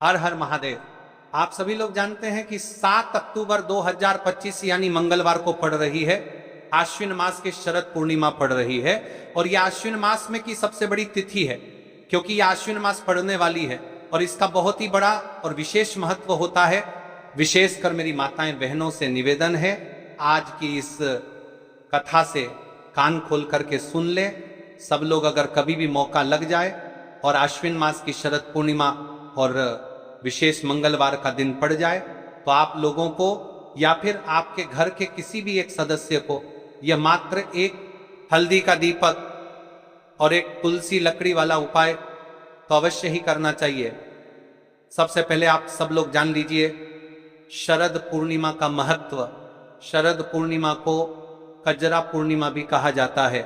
हर हर महादेव। आप सभी लोग जानते हैं कि 7 अक्टूबर 2025 यानी मंगलवार को पड़ रही है आश्विन मास की शरद पूर्णिमा पड़ रही है। और यह आश्विन मास में की सबसे बड़ी तिथि है, क्योंकि यह आश्विन मास पड़ने वाली है और इसका बहुत ही बड़ा और विशेष महत्व होता है। विशेषकर मेरी माताएं बहनों से निवेदन है, आज की इस कथा से कान खोल करके सुन ले। सब लोग अगर कभी भी मौका लग जाए और आश्विन मास की शरद पूर्णिमा और विशेष मंगलवार का दिन पड़ जाए, तो आप लोगों को या फिर आपके घर के किसी भी एक सदस्य को यह मात्र एक हल्दी का दीपक और एक तुलसी लकड़ी वाला उपाय तो अवश्य ही करना चाहिए। सबसे पहले आप सब लोग जान लीजिए शरद पूर्णिमा का महत्व। शरद पूर्णिमा को कजरा पूर्णिमा भी कहा जाता है।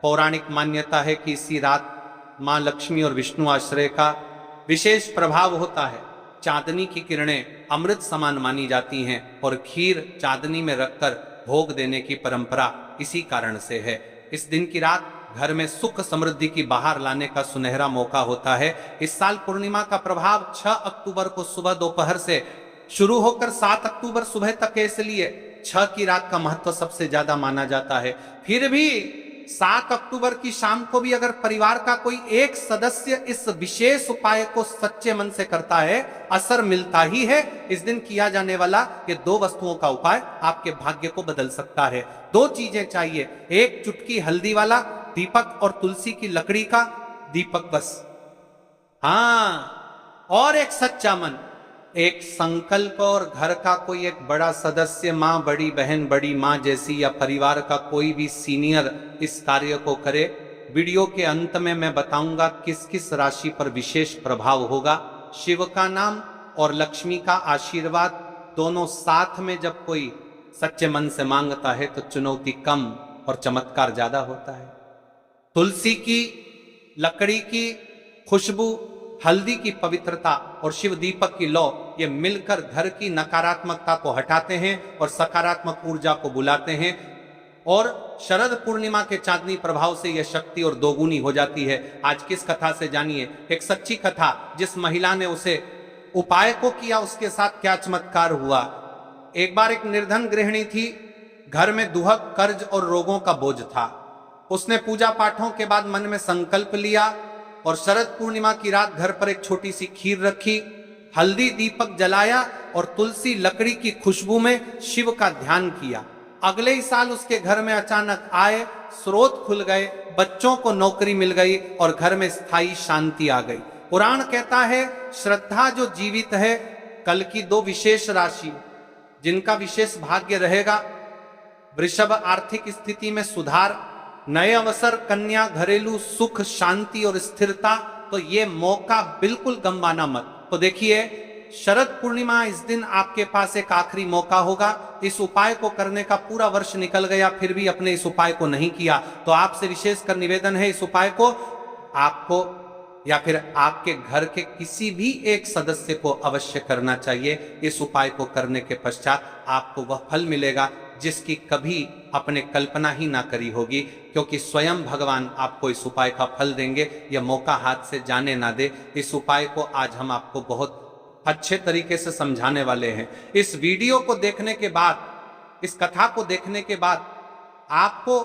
पौराणिक मान्यता है कि इसी रात मां लक्ष्मी और विष्णु आश्रय का विशेष प्रभाव होता है। चांदनी की किरणें अमृत समान मानी जाती हैं और खीर चांदनी में रखकर भोग देने की परंपरा इसी कारण से है। इस दिन की रात घर में सुख समृद्धि की बाहर लाने का सुनहरा मौका होता है। इस साल पूर्णिमा का प्रभाव 6 अक्टूबर को सुबह दोपहर से शुरू होकर 7 अक्टूबर सुबह तक है, इसलिए 6 की रात का महत्व सबसे ज्यादा माना जाता है। फिर भी 7 अक्टूबर की शाम को भी अगर परिवार का कोई एक सदस्य इस विशेष उपाय को सच्चे मन से करता है, असर मिलता ही है। इस दिन किया जाने वाला ये 2 वस्तुओं का उपाय आपके भाग्य को बदल सकता है। 2 चीजें चाहिए, एक चुटकी हल्दी वाला दीपक और तुलसी की लकड़ी का दीपक बस। हाँ, और एक सच्चा मन, एक संकल्प और घर का कोई एक बड़ा सदस्य, मां, बड़ी बहन, बड़ी मां जैसी या परिवार का कोई भी सीनियर इस कार्य को करे। वीडियो के अंत में मैं बताऊंगा किस किस राशि पर विशेष प्रभाव होगा। शिव का नाम और लक्ष्मी का आशीर्वाद दोनों साथ में जब कोई सच्चे मन से मांगता है तो चुनौती कम और चमत्कार ज्यादा होता है। तुलसी की लकड़ी की खुशबू, हल्दी की पवित्रता और शिव दीपक की लौ, ये मिलकर घर की नकारात्मकता को हटाते हैं और सकारात्मक ऊर्जा को बुलाते हैं। और शरद पूर्णिमा के चांदनी प्रभाव से यह शक्ति और दोगुनी हो जाती है। आज किस कथा से जानिए, एक सच्ची कथा, जिस महिला ने उसे उपाय को किया उसके साथ क्या चमत्कार हुआ। एक बार एक निर्धन गृहिणी थी, घर में दुहक, कर्ज और रोगों का बोझ था। उसने पूजा पाठों के बाद मन में संकल्प लिया और शरद पूर्णिमा की रात घर पर एक छोटी सी खीर रखी, हल्दी दीपक जलाया और तुलसी लकड़ी की खुशबू में शिव का ध्यान किया। अगले ही साल उसके घर में अचानक आए स्रोत खुल गए, बच्चों को नौकरी मिल गई और घर में स्थायी शांति आ गई। पुराण कहता है श्रद्धा जो जीवित है। कल की 2 विशेष राशि जिनका विशेष भाग्य रहेगा, वृषभ आर्थिक स्थिति में सुधार, नए अवसर, कन्या घरेलू सुख, शांति और स्थिरता। तो ये मौका बिल्कुल गंवाना मत। तो देखिए शरद पूर्णिमा इस दिन आपके पास एक आखिरी मौका होगा। इस उपाय को करने का पूरा वर्ष निकल गया, फिर भी अपने इस उपाय को नहीं किया, तो आपसे विशेषकर निवेदन है, इस उपाय को आपको या फिर आपके घर के किसी भी एक सदस्य को अवश्य करना चाहिए। इस उपाय को करने के पश्चात आपको वह फल मिलेगा जिसकी कभी अपने कल्पना ही ना करी होगी, क्योंकि स्वयं भगवान आपको इस उपाय का फल देंगे। यह मौका हाथ से जाने ना दे। इस उपाय को आज हम आपको बहुत अच्छे तरीके से समझाने वाले हैं। इस वीडियो को देखने के बाद, इस कथा को देखने के बाद आपको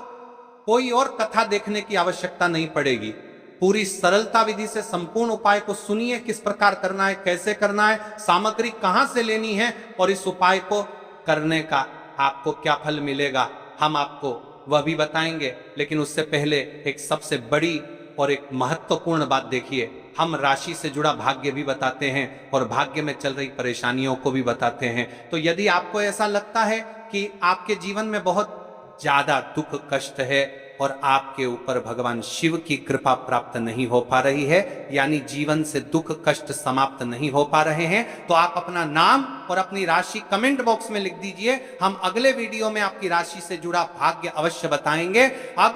कोई और कथा देखने की आवश्यकता नहीं पड़ेगी। पूरी सरलता विधि से संपूर्ण उपाय को सुनिए, किस प्रकार करना है, कैसे करना है, सामग्री कहां से लेनी है और इस उपाय को करने का आपको क्या फल मिलेगा, हम आपको वह भी बताएंगे। लेकिन उससे पहले एक सबसे बड़ी और एक महत्वपूर्ण बात देखिए, हम राशि से जुड़ा भाग्य भी बताते हैं और भाग्य में चल रही परेशानियों को भी बताते हैं। तो यदि आपको ऐसा लगता है कि आपके जीवन में बहुत ज्यादा दुख कष्ट है और आपके ऊपर भगवान शिव की कृपा प्राप्त नहीं हो पा रही है, यानी जीवन से दुख कष्ट समाप्त नहीं हो पा रहे हैं, तो आप अपना नाम और अपनी राशि कमेंट बॉक्स में लिख दीजिए। हम अगले वीडियो में आपकी राशि से जुड़ा भाग्य अवश्य बताएंगे। अब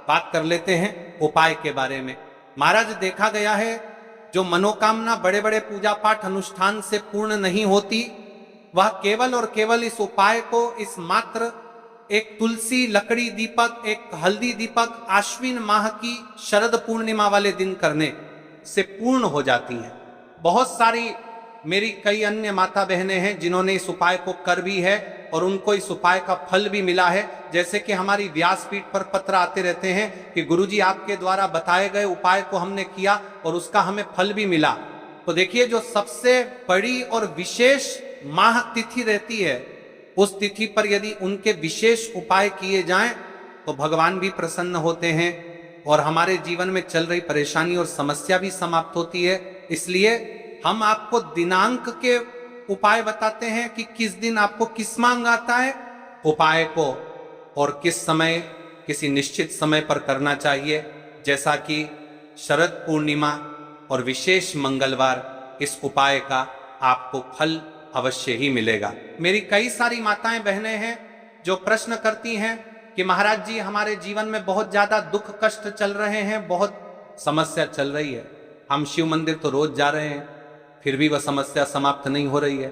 बात कर लेते हैं उपाय के बारे में। महाराज, देखा गया है जो मनोकामना बड़े बड़े पूजा पाठ अनुष्ठान से पूर्ण नहीं होती, वह केवल और केवल इस उपाय को, इस मात्र एक तुलसी लकड़ी दीपक, एक हल्दी दीपक आश्विन माह की शरद पूर्णिमा वाले दिन करने से पूर्ण हो जाती हैं। बहुत सारी मेरी कई अन्य माता बहनें हैं जिन्होंने इस उपाय को कर भी है और उनको इस उपाय का फल भी मिला है। जैसे कि हमारी व्यासपीठ पर पत्र आते रहते हैं कि गुरुजी आपके द्वारा बताए गए उपाय को हमने किया और उसका हमें फल भी मिला। तो देखिए, जो सबसे बड़ी और विशेष माह तिथि रहती है, उस तिथि पर यदि उनके विशेष उपाय किए जाएं तो भगवान भी प्रसन्न होते हैं और हमारे जीवन में चल रही परेशानी और समस्या भी समाप्त होती है। इसलिए हम आपको दिनांक के उपाय बताते हैं कि किस दिन आपको किस मांग आता है उपाय को और किस समय, किसी निश्चित समय पर करना चाहिए। जैसा कि शरद पूर्णिमा और विशेष मंगलवार, इस उपाय का आपको फल अवश्य ही मिलेगा। मेरी कई सारी माताएं बहनें हैं जो प्रश्न करती हैं कि महाराज जी, हमारे जीवन में बहुत ज्यादा दुख कष्ट चल रहे हैं, बहुत समस्या चल रही है, हम शिव मंदिर तो रोज जा रहे हैं, फिर भी वह समस्या समाप्त नहीं हो रही है।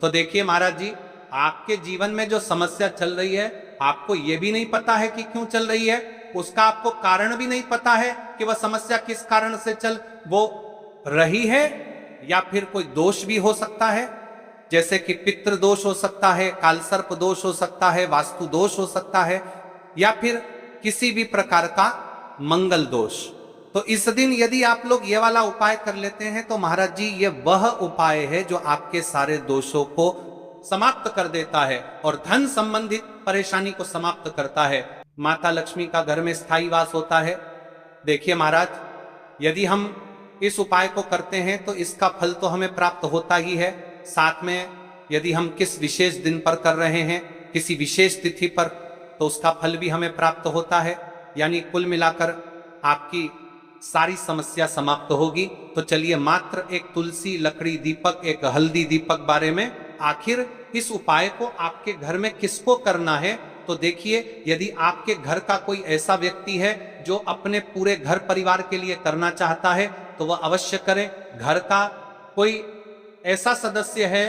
तो देखिए महाराज जी, आपके जीवन में जो समस्या चल रही है, आपको यह भी नहीं पता है कि क्यों चल रही है, उसका आपको कारण भी नहीं पता है कि वह समस्या किस कारण से चल वो रही है, या फिर कोई दोष भी हो सकता है, जैसे कि पितृ दोष हो सकता है, कालसर्प दोष हो सकता है, वास्तु दोष हो सकता है, या फिर किसी भी प्रकार का मंगल दोष। तो इस दिन यदि आप लोग ये वाला उपाय कर लेते हैं तो महाराज जी, ये वह उपाय है जो आपके सारे दोषों को समाप्त कर देता है और धन संबंधित परेशानी को समाप्त करता है। माता लक्ष्मी का घर में स्थायी वास होता है। देखिए महाराज, यदि हम इस उपाय को करते हैं तो इसका फल तो हमें प्राप्त होता ही है। साथ में यदि हम किस विशेष दिन पर कर रहे हैं, किसी विशेष तिथि पर, तो उसका फल भी हमें प्राप्त होता है। यानी कुल मिलाकर आपकी सारी समस्या समाप्त होगी। तो चलिए, मात्र एक तुलसी लकड़ी दीपक, एक हल्दी दीपक बारे में, आखिर इस उपाय को आपके घर में किसको करना है। तो देखिए, यदि आपके घर का कोई ऐसा व्यक्ति है जो अपने पूरे घर परिवार के लिए करना चाहता है तो वह अवश्य करे। घर का कोई ऐसा सदस्य है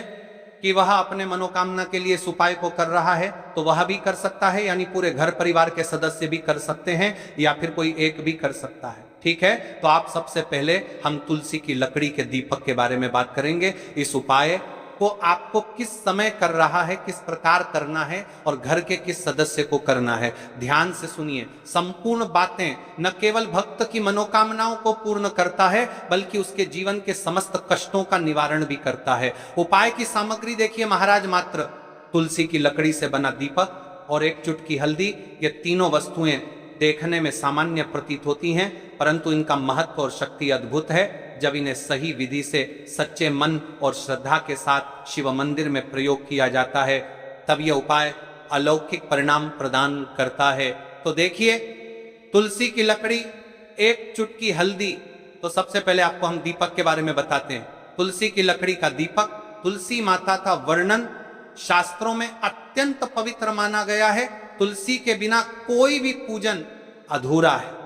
कि वह अपने मनोकामना के लिए इस उपाय को कर रहा है तो वह भी कर सकता है, यानी पूरे घर परिवार के सदस्य भी कर सकते हैं, या फिर कोई एक भी कर सकता है। ठीक है, तो आप सबसे पहले हम तुलसी की लकड़ी के दीपक के बारे में बात करेंगे। इस उपाय को आपको किस समय कर रहा है, किस प्रकार करना है और घर के किस सदस्य को करना है, ध्यान से सुनिए। संपूर्ण बातें न केवल भक्त की मनोकामनाओं को पूर्ण करता है बल्कि उसके जीवन के समस्त कष्टों का निवारण भी करता है। उपाय की सामग्री देखिए महाराज, मात्र तुलसी की लकड़ी से बना दीपक और एक चुटकी हल्दी। ये तीनों वस्तुएं देखने में सामान्य प्रतीत होती हैं, परंतु इनका महत्व और शक्ति अद्भुत है। जब इन्हें सही विधि से सच्चे मन और श्रद्धा के साथ शिव मंदिर में प्रयोग किया जाता है, तब यह उपाय अलौकिक परिणाम प्रदान करता है। तो देखिए, तुलसी की लकड़ी, एक चुटकी हल्दी। तो सबसे पहले आपको हम दीपक के बारे में बताते हैं। तुलसी की लकड़ी का दीपक, तुलसी माता का वर्णन शास्त्रों में अत्यंत पवित्र माना गया है। तुलसी के बिना कोई भी पूजन अधूरा है।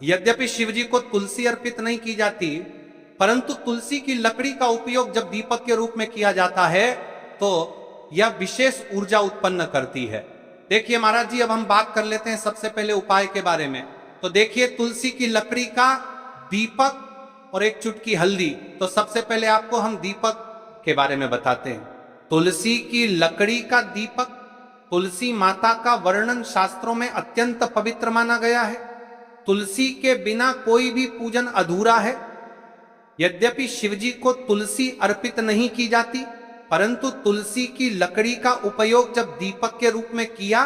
यद्यपि शिवजी को तुलसी अर्पित नहीं की जाती, परंतु तुलसी की लकड़ी का उपयोग जब दीपक के रूप में किया जाता है तो यह विशेष ऊर्जा उत्पन्न करती है। देखिए महाराज जी, अब हम बात कर लेते हैं सबसे पहले उपाय के बारे में। तो देखिए, तुलसी की लकड़ी का दीपक और एक चुटकी हल्दी। तो सबसे पहले आपको हम दीपक के बारे में बताते हैं। तुलसी की लकड़ी का दीपक, तुलसी माता का वर्णन शास्त्रों में अत्यंत पवित्र माना गया है। तुलसी के बिना कोई भी पूजन अधूरा है। यद्यपि शिवजी को तुलसी अर्पित नहीं की जाती, परंतु तुलसी की लकड़ी का उपयोग जब दीपक के रूप में किया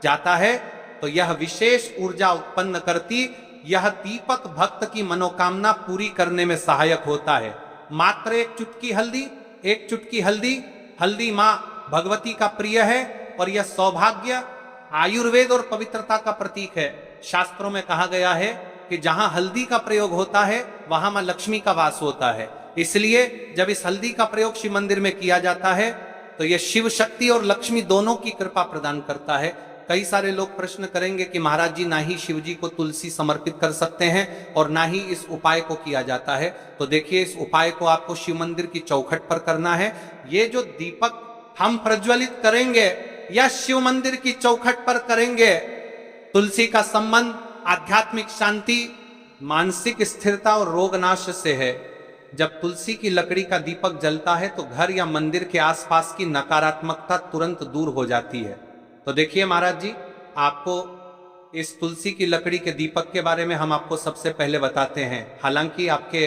जाता है तो यह विशेष ऊर्जा उत्पन्न करती। यह दीपक भक्त की मनोकामना पूरी करने में सहायक होता है। मात्र एक चुटकी हल्दी, एक चुटकी हल्दी, हल्दी मां भगवती का प्रिय है और यह सौभाग्य, आयुर्वेद और पवित्रता का प्रतीक है। शास्त्रों में कहा गया है कि जहां हल्दी का प्रयोग होता है वहां मां लक्ष्मी का वास होता है। इसलिए जब इस हल्दी का प्रयोग शिव मंदिर में किया जाता है तो यह शिव शक्ति और लक्ष्मी दोनों की कृपा प्रदान करता है। कई सारे लोग प्रश्न करेंगे कि महाराज जी, ना ही शिव जी को तुलसी समर्पित कर सकते हैं और ना ही इस उपाय को किया जाता है। तो देखिए, इस उपाय को आपको शिव मंदिर की चौखट पर करना है। ये जो दीपक हम प्रज्वलित करेंगे या शिव मंदिर की चौखट पर करेंगे, तुलसी का संबंध आध्यात्मिक शांति, मानसिक स्थिरता और रोग नाश से है। जब तुलसी की लकड़ी का दीपक जलता है तो घर या मंदिर के आसपास की नकारात्मकता तुरंत दूर हो जाती है। तो देखिए महाराज जी, आपको इस तुलसी की लकड़ी के दीपक के बारे में हम आपको सबसे पहले बताते हैं। हालांकि आपके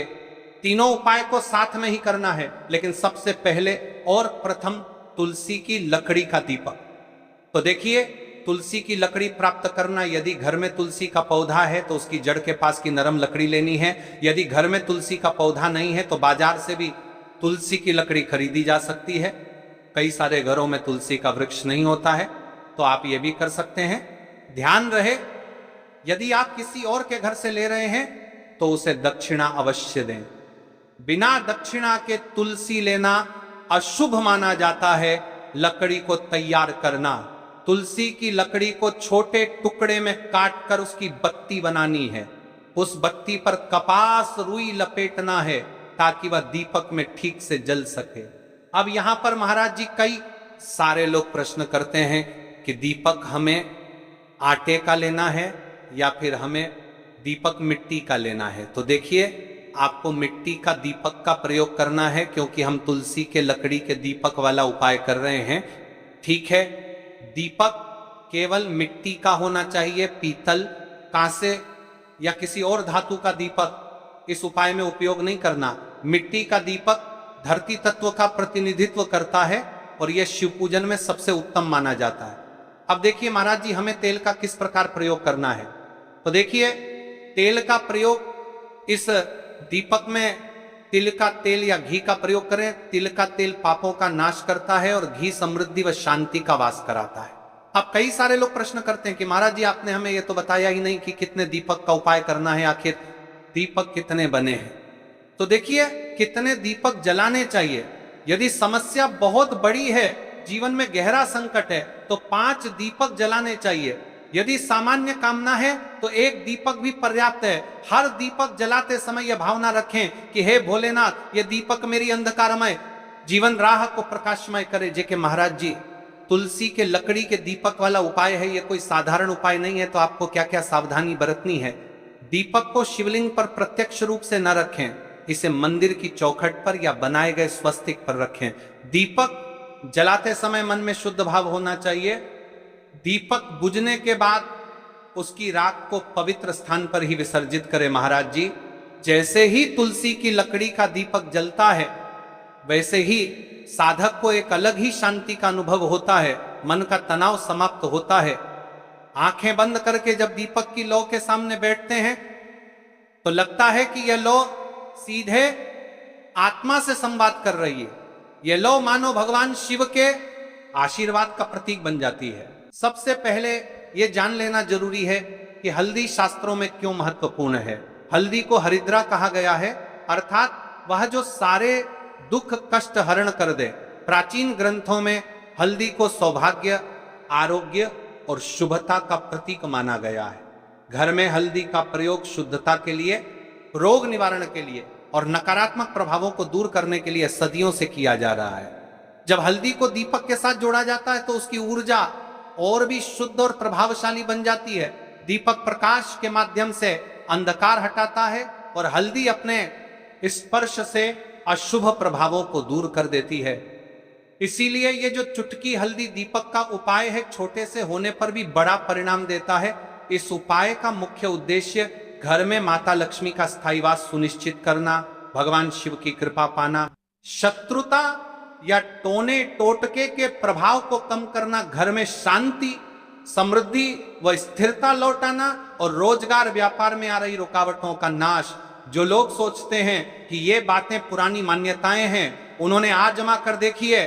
तीनों उपाय को साथ में ही करना है, लेकिन सबसे पहले और प्रथम तुलसी की लकड़ी का दीपक। तो देखिए, तुलसी की लकड़ी प्राप्त करना, यदि घर में तुलसी का पौधा है तो उसकी जड़ के पास की नरम लकड़ी लेनी है। यदि घर में तुलसी का पौधा नहीं है तो बाजार से भी तुलसी की लकड़ी खरीदी जा सकती है। कई सारे घरों में तुलसी का वृक्ष नहीं होता है, तो आप ये भी कर सकते हैं। ध्यान रहे, यदि आप किसी और के घर से ले रहे हैं तो उसे दक्षिणा अवश्य दें। बिना दक्षिणा के तुलसी लेना अशुभ माना जाता है। लकड़ी को तैयार करना, तुलसी की लकड़ी को छोटे टुकड़े में काट कर उसकी बत्ती बनानी है। उस बत्ती पर कपास रुई लपेटना है ताकि वह दीपक में ठीक से जल सके। अब यहां पर महाराज जी, कई सारे लोग प्रश्न करते हैं कि दीपक हमें आटे का लेना है या फिर हमें दीपक मिट्टी का लेना है। तो देखिए, आपको मिट्टी का दीपक का प्रयोग करना है, क्योंकि हम तुलसी के लकड़ी के दीपक वाला उपाय कर रहे हैं। ठीक है, दीपक केवल मिट्टी का होना चाहिए। पीतल, कांसे या किसी और धातु का दीपक इस उपाय में उपयोग नहीं करना। मिट्टी का दीपक धरती तत्व का प्रतिनिधित्व करता है और यह शिव पूजन में सबसे उत्तम माना जाता है। अब देखिए महाराज जी, हमें तेल का किस प्रकार प्रयोग करना है। तो देखिए, तेल का प्रयोग, इस दीपक में तिल का तेल या घी का प्रयोग करें। तिल का तेल पापों का नाश करता है और घी समृद्धि व शांति का वास कराता है। अब कई सारे लोग प्रश्न करते हैं कि महाराज जी, आपने हमें यह तो बताया ही नहीं कि कितने दीपक का उपाय करना है, आखिर दीपक कितने बने हैं। तो देखिए, कितने दीपक जलाने चाहिए। यदि समस्या बहुत बड़ी है, जीवन में गहरा संकट है, तो 5 दीपक जलाने चाहिए। यदि सामान्य कामना है तो 1 दीपक भी पर्याप्त है। हर दीपक जलाते समय यह भावना रखें कि हे भोलेनाथ, ये दीपक मेरी अंधकारमय जीवन राह को प्रकाशमय करे। जेके महाराज जी, तुलसी के लकड़ी के दीपक वाला उपाय है, ये कोई साधारण उपाय नहीं है। तो आपको क्या क्या सावधानी बरतनी है। दीपक को शिवलिंग पर प्रत्यक्ष रूप से न रखें, इसे मंदिर की चौखट पर या बनाए गए स्वस्तिक पर रखें। दीपक जलाते समय मन में शुद्ध भाव होना चाहिए। दीपक बुझने के बाद उसकी राख को पवित्र स्थान पर ही विसर्जित करें। महाराज जी, जैसे ही तुलसी की लकड़ी का दीपक जलता है, वैसे ही साधक को एक अलग ही शांति का अनुभव होता है। मन का तनाव समाप्त होता है। आंखें बंद करके जब दीपक की लौ के सामने बैठते हैं तो लगता है कि यह लौ सीधे आत्मा से संवाद कर रही है। यह लौ मानो भगवान शिव के आशीर्वाद का प्रतीक बन जाती है। सबसे पहले यह जान लेना जरूरी है कि हल्दी शास्त्रों में क्यों महत्वपूर्ण है। हल्दी को हरिद्रा कहा गया है, अर्थात वह जो सारे दुख कष्ट हरण कर दे। प्राचीन ग्रंथों में हल्दी को सौभाग्य, आरोग्य और शुभता का प्रतीक माना गया है। घर में हल्दी का प्रयोग शुद्धता के लिए, रोग निवारण के लिए और नकारात्मक प्रभावों को दूर करने के लिए सदियों से किया जा रहा है। जब हल्दी को दीपक के साथ जोड़ा जाता है तो उसकी ऊर्जा और भी शुद्ध और प्रभावशाली बन जाती है। दीपक प्रकाश के माध्यम से अंधकार हटाता है और हल्दी अपने स्पर्श से अशुभ प्रभावों को दूर कर देती है। इसीलिए ये जो चुटकी हल्दी दीपक का उपाय है, छोटे से होने पर भी बड़ा परिणाम देता है। इस उपाय का मुख्य उद्देश्य घर में माता लक्ष्मी का स्थायीवास सुनिश्चित करना, भगवान शिव की कृपा पाना, शत्रुता या टोने टोटके के प्रभाव को कम करना, घर में शांति, समृद्धि व स्थिरता लौटाना और रोजगार व्यापार में आ रही रुकावटों का नाश। जो लोग सोचते हैं कि ये बातें पुरानी मान्यताएं हैं, उन्होंने आजमा कर देखी है,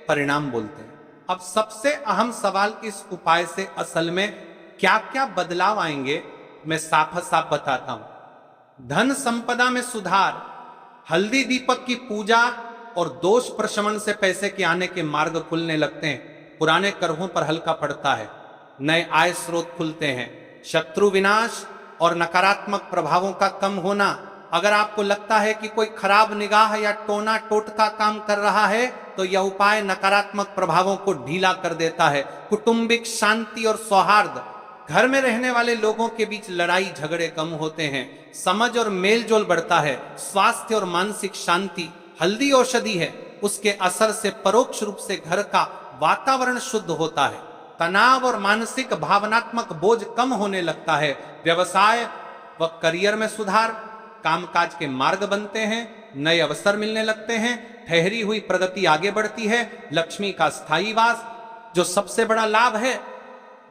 परिणाम बोलते हैं। अब सबसे अहम सवाल, इस उपाय से असल में क्या क्या बदलाव आएंगे, मैं साफ साफ बताता हूं। धन संपदा में सुधार, हल्दी दीपक की पूजा और दोष प्रशमन से पैसे के आने के मार्ग खुलने लगते हैं। पुराने करहों पर हल्का पड़ता है, नए आय स्रोत खुलते हैं। शत्रु विनाश और नकारात्मक प्रभावों का कम होना। अगर आपको लगता है कि कोई खराब निगाह या टोना टोटका काम कर रहा है तो यह उपाय नकारात्मक प्रभावों को ढीला कर देता है। कुटुंबिक शांति और सौहार्द, घर में रहने वाले लोगों के बीच लड़ाई झगड़े कम होते हैं, समझ और मेल जोल बढ़ता है, स्वास्थ्य और मानसिक शांति। हल्दी औषधि है, उसके असर से परोक्ष रूप से घर का वातावरण शुद्ध होता है, तनाव और मानसिक भावनात्मक बोझ कम होने लगता है, व्यवसाय व करियर में सुधार, कामकाज के मार्ग बनते हैं, नए अवसर मिलने लगते हैं, ठहरी हुई प्रगति आगे बढ़ती है, लक्ष्मी का स्थायी वास। जो सबसे बड़ा लाभ है,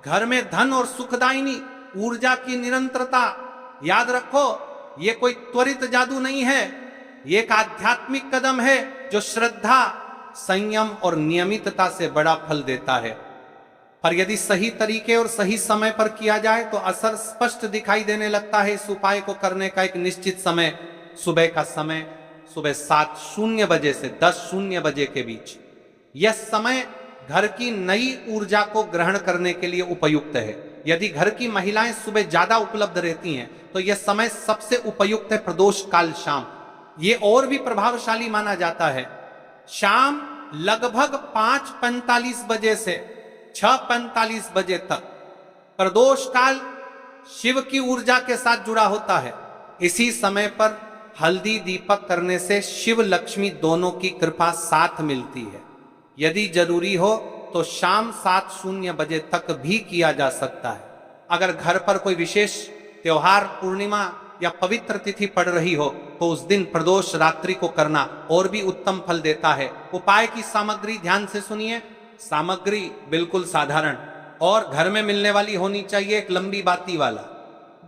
घर में धन और सुखदायिनी ऊर्जा की निरंतरता। याद रखो, ये कोई त्वरित जादू नहीं है, ये एक आध्यात्मिक कदम है जो श्रद्धा, संयम और नियमितता से बड़ा फल देता है। पर यदि सही तरीके और सही समय पर किया जाए तो असर स्पष्ट दिखाई देने लगता है। इस उपाय को करने का एक निश्चित समय, सुबह का समय, सुबह 7:00 बजे से 10:00 बजे के बीच। यह समय घर की नई ऊर्जा को ग्रहण करने के लिए उपयुक्त है। यदि घर की महिलाएं सुबह ज्यादा उपलब्ध रहती हैं तो यह समय सबसे उपयुक्त है। प्रदोष काल शाम, ये और भी प्रभावशाली माना जाता है। शाम लगभग 5:45 बजे से 6:45 बजे तक प्रदोष काल शिव की ऊर्जा के साथ जुड़ा होता है। इसी समय पर हल्दी दीपक करने से शिव लक्ष्मी दोनों की कृपा साथ मिलती है। यदि जरूरी हो तो शाम 7:00 बजे तक भी किया जा सकता है। अगर घर पर कोई विशेष त्योहार, पूर्णिमा या पवित्र तिथि पड़ रही हो तो उस दिन प्रदोष रात्रि को करना और भी उत्तम फल देता है। उपाय की सामग्री ध्यान से सुनिए। सामग्री बिल्कुल साधारण और घर में मिलने वाली होनी चाहिए। एक लंबी बाती वाला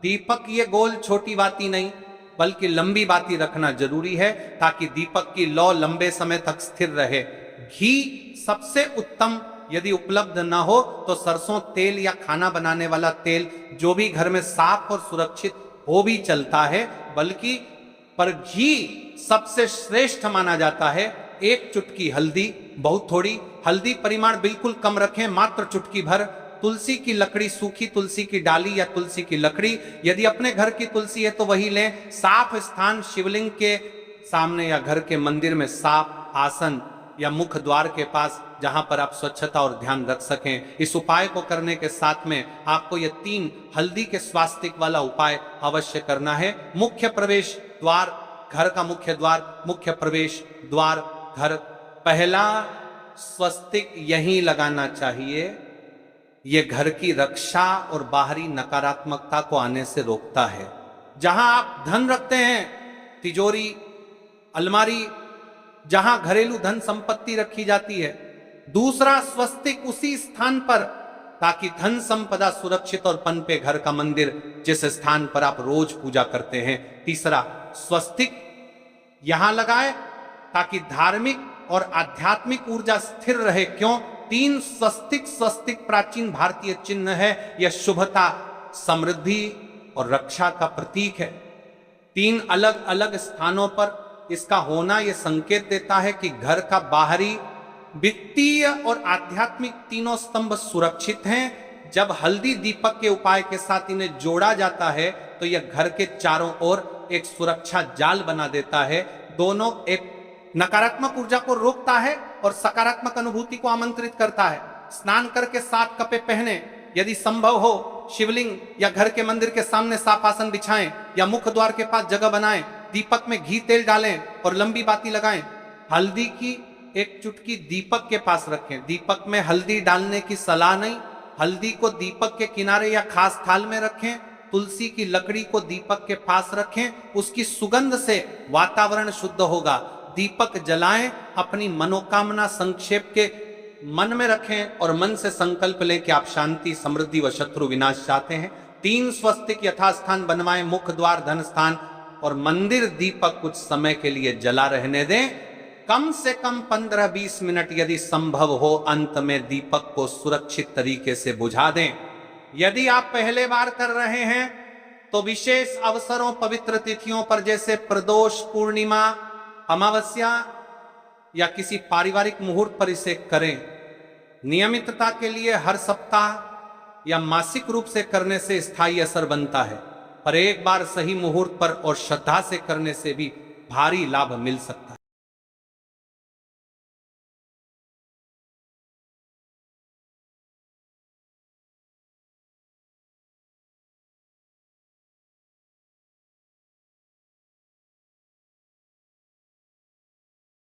दीपक, ये गोल छोटी बाती नहीं बल्कि लंबी बाती रखना जरूरी है ताकि दीपक की लौ लंबे समय तक स्थिर रहे। घी सबसे उत्तम, यदि उपलब्ध ना हो तो सरसों तेल या खाना बनाने वाला तेल, जो भी घर में साफ और सुरक्षित हो भी चलता है, बल्कि पर घी सबसे श्रेष्ठ माना जाता है। एक चुटकी हल्दी, बहुत थोड़ी हल्दी, परिमाण बिल्कुल कम रखें, मात्र चुटकी भर। तुलसी की लकड़ी, सूखी तुलसी की डाली या तुलसी की लकड़ी, यदि अपने घर की तुलसी है तो वही लें। साफ स्थान, शिवलिंग के सामने या घर के मंदिर में साफ आसन या मुख द्वार के पास, जहां पर आप स्वच्छता और ध्यान रख सकें। इस उपाय को करने के साथ में आपको ये 3 हल्दी के स्वास्तिक वाला उपाय अवश्य करना है। मुख्य प्रवेश द्वार, घर का मुख्य द्वार, मुख्य प्रवेश द्वार घर, पहला स्वस्तिक यहीं लगाना चाहिए। ये घर की रक्षा और बाहरी नकारात्मकता को आने से रोकता है। जहां आप धन रखते हैं, तिजोरी, अलमारी, जहां घरेलू धन संपत्ति रखी जाती है, दूसरा स्वस्तिक उसी स्थान पर, ताकि धन संपदा सुरक्षित और पनपे। घर का मंदिर, जिस स्थान पर आप रोज पूजा करते हैं। तीसरा स्वस्तिक यहां लगाए ताकि धार्मिक और आध्यात्मिक ऊर्जा स्थिर रहे। क्यों? 3 स्वस्तिक प्राचीन भारतीय चिन्ह है। यह शुभता, समृद्धि और रक्षा का प्रतीक है। 3 अलग अलग स्थानों पर इसका होना यह संकेत देता है कि घर का बाहरी, वित्तीय और आध्यात्मिक तीनों स्तंभ सुरक्षित हैं। जब हल्दी दीपक के उपाय के साथ इन्हें जोड़ा जाता है तो यह घर के चारों ओर एक सुरक्षा जाल बना देता है। दोनों एक नकारात्मक ऊर्जा को रोकता है और सकारात्मक अनुभूति को आमंत्रित करता है। स्नान करके 7 कपड़े पहने, यदि संभव हो शिवलिंग या घर के मंदिर के सामने साफ आसन बिछाएं या मुख द्वार के पास जगह बनाएं। दीपक में घी तेल डालें और लंबी बाती लगाएं। हल्दी की एक चुटकी दीपक के पास रखें। दीपक में हल्दी डालने की सलाह नहीं। हल्दी को दीपक के किनारे या खास थाल में रखें। तुलसी की लकड़ी को दीपक के पास रखें। उसकी सुगंध से वातावरण शुद्ध होगा। दीपक जलाएं, अपनी मनोकामना संक्षेप के मन में रखें और मन से संकल्प लें कि आप शांति, समृद्धि व शत्रु विनाश चाहते हैं। 3 स्वस्तिक यथास्थान बनवाएं, मुख द्वार, धन स्थान और मंदिर। दीपक कुछ समय के लिए जला रहने दें, कम से कम 15-20 मिनट यदि संभव हो। अंत में दीपक को सुरक्षित तरीके से बुझा दें। यदि आप पहले बार कर रहे हैं तो विशेष अवसरों, पवित्र तिथियों पर जैसे प्रदोष, पूर्णिमा, अमावस्या या किसी पारिवारिक मुहूर्त पर इसे करें। नियमितता के लिए हर सप्ताह या मासिक रूप से करने से स्थायी असर बनता है, पर एक बार सही मुहूर्त पर और श्रद्धा से करने से भी भारी लाभ मिल सकता है।